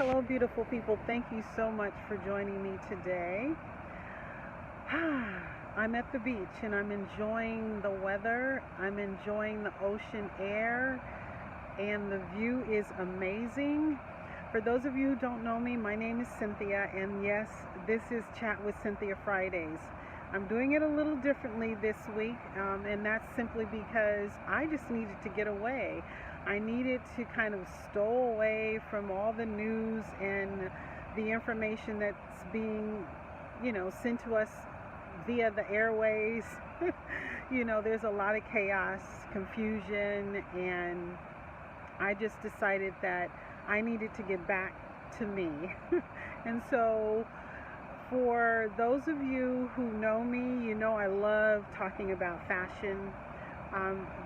Hello, beautiful people. Thank you so much for joining me today. I'm at the beach and I'm enjoying the weather. I'm enjoying the ocean air, and the view is amazing. For those of you who don't know me, my name is Cynthia, and yes, this is Chat with Cynthia Fridays. I'm doing it a little differently this week, and that's simply because I just needed to get away. I needed to kind of stow away from all the news and the information that's being, sent to us via the airways. There's a lot of chaos, confusion, and I just decided that I needed to get back to me. And so, for those of you who know me, you know I love talking about fashion.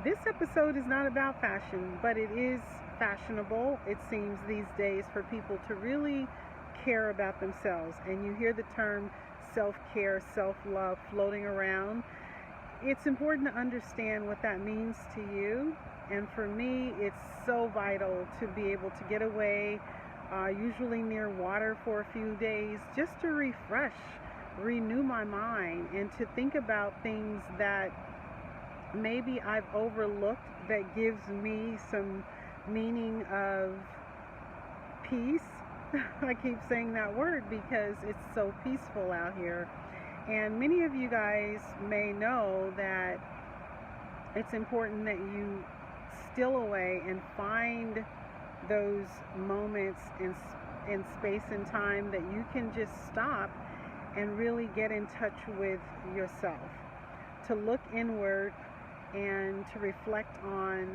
This episode is not about fashion, but it is fashionable, it seems, these days for people to really care about themselves. And you hear the term self-care, self-love floating around. It's important to understand what that means to you. And for me, it's so vital to be able to get away, usually near water for a few days, just to refresh, renew my mind, and to think about things that maybe I've overlooked that gives me some meaning of peace. I keep saying that word because it's so peaceful out here. And many of you guys may know that it's important that you steal away and find those moments in space and time that you can just stop and really get in touch with yourself, to look inward and to reflect on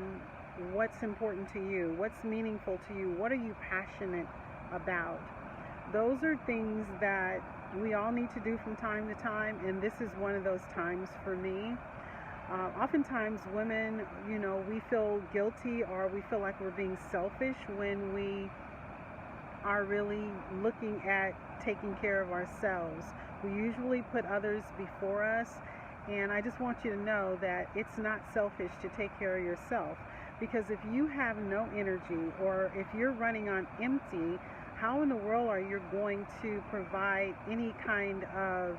what's important to you, what's meaningful to you, what are you passionate about. Those are things that we all need to do from time to time, and this is one of those times for me. Oftentimes women, we feel guilty or we feel like we're being selfish when we are really looking at taking care of ourselves. We usually put others before us, and I just want you to know that it's not selfish to take care of yourself, because if you have no energy or if you're running on empty, how in the world are you going to provide any kind of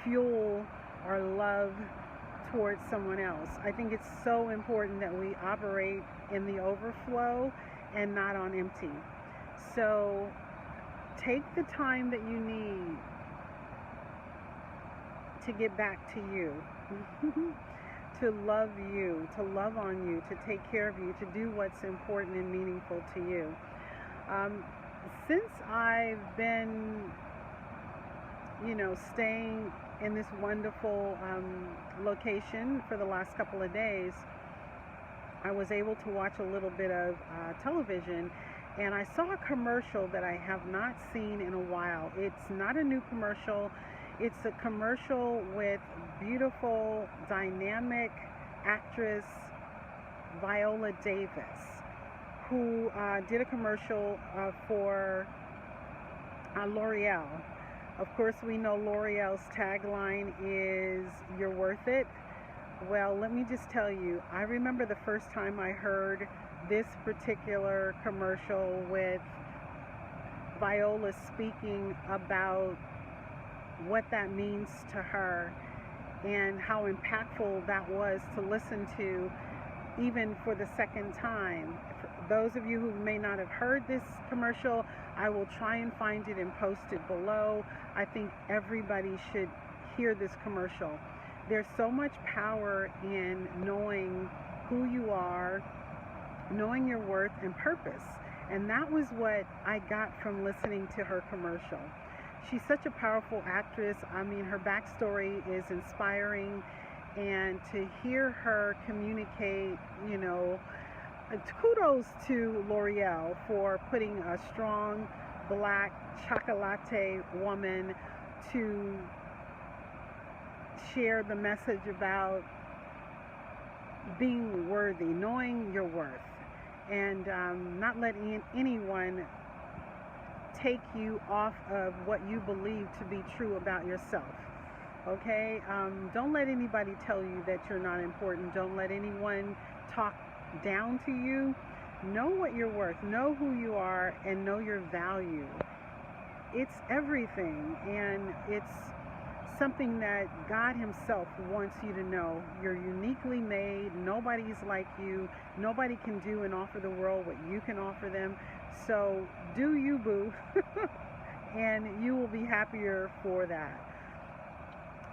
fuel or love towards someone else? I think it's so important that we operate in the overflow and not on empty. So take the time that you need to get back to you, to love you, to love on you, to take care of you, to do what's important and meaningful to you. Since I've been, staying in this wonderful location for the last couple of days, I was able to watch a little bit of television, and I saw a commercial that I have not seen in a while. It's not a new commercial. It's a commercial with beautiful, dynamic actress Viola Davis, who did a commercial for L'Oreal. Of course, we know L'Oreal's tagline is "You're worth it." Well, let me just tell you, I remember the first time I heard this particular commercial with Viola speaking about what that means to her and how impactful that was to listen to, even for the second time. For those of you who may not have heard this commercial, I will try and find it and post it below. I think everybody should hear this commercial. There's so much power in knowing who you are, knowing your worth and purpose. And that was what I got from listening to her commercial. She's such a powerful actress. I mean, her backstory is inspiring, and to hear her communicate, kudos to L'Oreal for putting a strong black chocolate woman to share the message about being worthy, knowing your worth, and not letting anyone take you off of what you believe to be true about yourself. Okay? Don't let anybody tell you that you're not important. Don't let anyone talk down to you. Know what you're worth, know who you are, and know your value. It's everything, and it's something that God Himself wants you to know. You're uniquely made. Nobody's like you. Nobody can do and offer the world what you can offer them. So do you, boo, and you will be happier for that.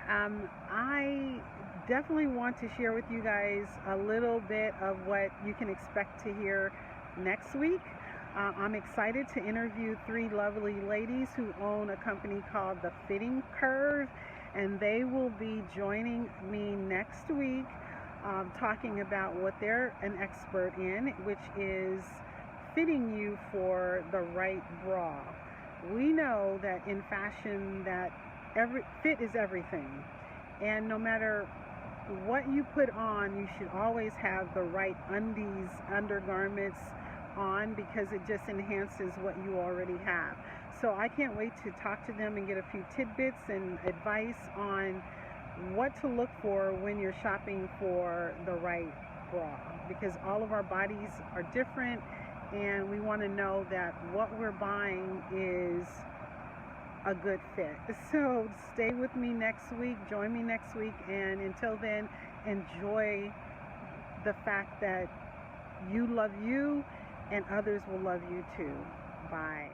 I definitely want to share with you guys a little bit of what you can expect to hear next week. I'm excited to interview 3 lovely ladies who own a company called The Fitting Curve, and they will be joining me next week talking about what they're an expert in, which is fitting you for the right bra. We know that in fashion that fit is everything, and no matter what you put on, you should always have the right undies, undergarments on, because it just enhances what you already have. So I can't wait to talk to them and get a few tidbits and advice on what to look for when you're shopping for the right bra, because all of our bodies are different, and we want to know that what we're buying is a good fit. So stay with me next week, join me next week, and until then, enjoy the fact that you love you and others will love you too. Bye.